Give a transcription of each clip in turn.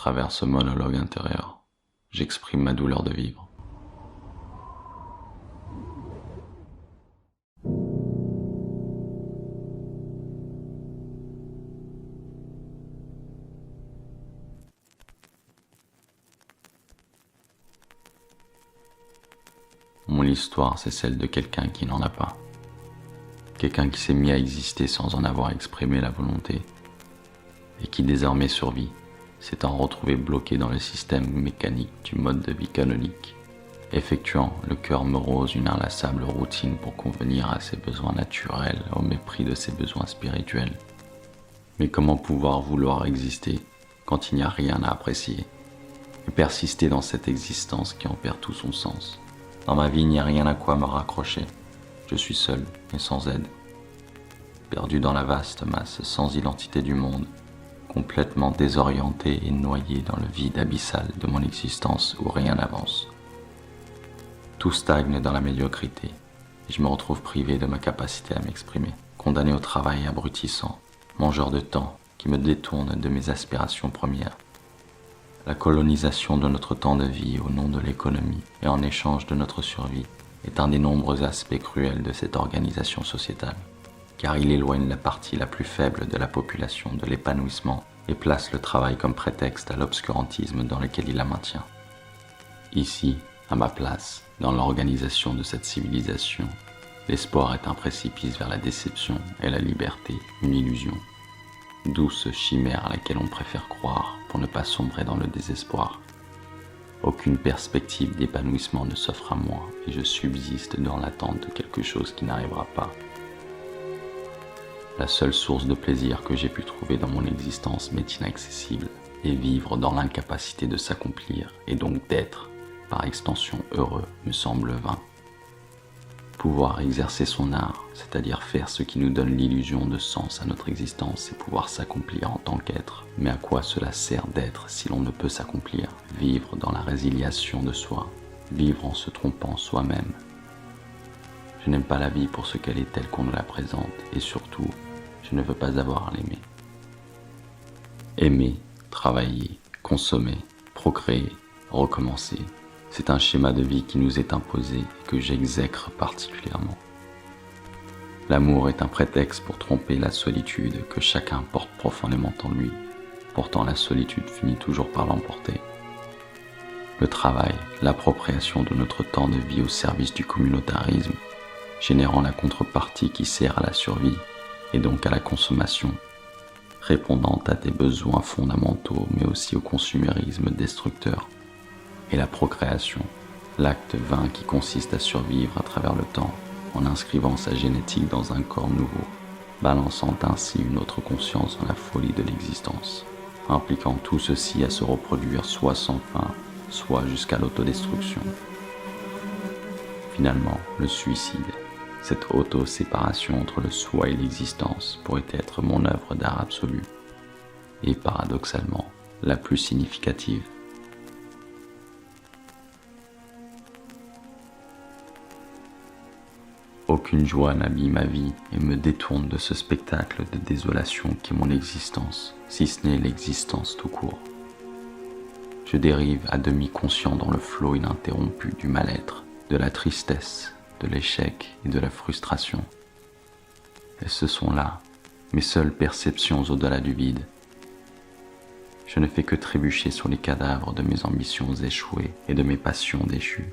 travers ce monologue intérieur, j'exprime ma douleur de vivre. Mon histoire, c'est celle de quelqu'un qui n'en a pas. Quelqu'un qui s'est mis à exister sans en avoir exprimé la volonté et qui désormais survit, s'étant retrouvé bloqué dans le système mécanique du mode de vie canonique, effectuant le cœur morose une inlassable routine pour convenir à ses besoins naturels au mépris de ses besoins spirituels. Mais comment pouvoir vouloir exister quand il n'y a rien à apprécier et persister dans cette existence qui en perd tout son sens? Dans ma vie, il n'y a rien à quoi me raccrocher. Je suis seul et sans aide, perdu dans la vaste masse sans identité du monde, complètement désorienté et noyé dans le vide abyssal de mon existence où rien n'avance. Tout stagne dans la médiocrité et je me retrouve privé de ma capacité à m'exprimer, condamné au travail abrutissant, mangeur de temps qui me détourne de mes aspirations premières. La colonisation de notre temps de vie au nom de l'économie et en échange de notre survie est un des nombreux aspects cruels de cette organisation sociétale, car il éloigne la partie la plus faible de la population de l'épanouissement et place le travail comme prétexte à l'obscurantisme dans lequel il la maintient. Ici, à ma place, dans l'organisation de cette civilisation, l'espoir est un précipice vers la déception et la liberté, une illusion. Douce chimère à laquelle on préfère croire pour ne pas sombrer dans le désespoir. Aucune perspective d'épanouissement ne s'offre à moi et je subsiste dans l'attente de quelque chose qui n'arrivera pas. La seule source de plaisir que j'ai pu trouver dans mon existence m'est inaccessible et vivre dans l'incapacité de s'accomplir et donc d'être, par extension heureux, me semble vain. Pouvoir exercer son art, c'est-à-dire faire ce qui nous donne l'illusion de sens à notre existence et pouvoir s'accomplir en tant qu'être. Mais à quoi cela sert d'être si l'on ne peut s'accomplir? Vivre dans la résiliation de soi, vivre en se trompant soi-même. Je n'aime pas la vie pour ce qu'elle est telle qu'on nous la présente et surtout, je ne veux pas avoir à l'aimer. Aimer, travailler, consommer, procréer, recommencer. C'est un schéma de vie qui nous est imposé et que j'exècre particulièrement. L'amour est un prétexte pour tromper la solitude que chacun porte profondément en lui. Pourtant, la solitude finit toujours par l'emporter. Le travail, l'appropriation de notre temps de vie au service du communautarisme, générant la contrepartie qui sert à la survie et donc à la consommation, répondant à des besoins fondamentaux mais aussi au consumérisme destructeur. Et la procréation, l'acte vain qui consiste à survivre à travers le temps en inscrivant sa génétique dans un corps nouveau, balançant ainsi une autre conscience dans la folie de l'existence, impliquant tout ceci à se reproduire soit sans fin, soit jusqu'à l'autodestruction. Finalement, le suicide, cette auto-séparation entre le soi et l'existence pourrait être mon œuvre d'art absolue, et paradoxalement, la plus significative. Aucune joie n'habille ma vie et me détourne de ce spectacle de désolation qu'est mon existence, si ce n'est l'existence tout court. Je dérive à demi conscient dans le flot ininterrompu du mal-être, de la tristesse, de l'échec et de la frustration. Et ce sont là mes seules perceptions au-delà du vide. Je ne fais que trébucher sur les cadavres de mes ambitions échouées et de mes passions déchues.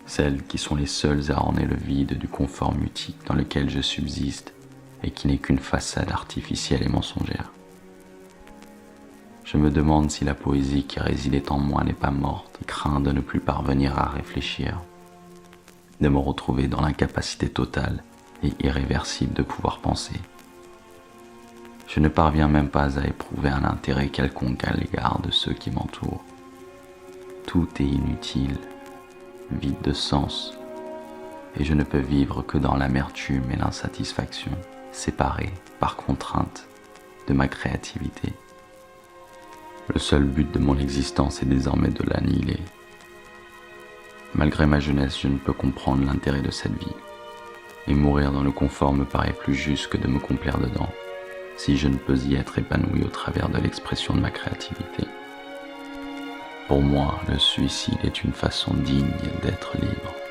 Celles qui sont les seules à orner le vide du confort mutique dans lequel je subsiste et qui n'est qu'une façade artificielle et mensongère. Je me demande si la poésie qui résidait en moi n'est pas morte et crains de ne plus parvenir à réfléchir, de me retrouver dans l'incapacité totale et irréversible de pouvoir penser. Je ne parviens même pas à éprouver un intérêt quelconque à l'égard de ceux qui m'entourent. Tout est inutile, vide de sens, et je ne peux vivre que dans l'amertume et l'insatisfaction, séparé par contrainte de ma créativité. Le seul but de mon existence est désormais de l'annihiler. Malgré ma jeunesse, je ne peux comprendre l'intérêt de cette vie, et mourir dans le confort me paraît plus juste que de me complaire dedans, si je ne peux y être épanoui au travers de l'expression de ma créativité. Pour moi, le suicide est une façon digne d'être libre.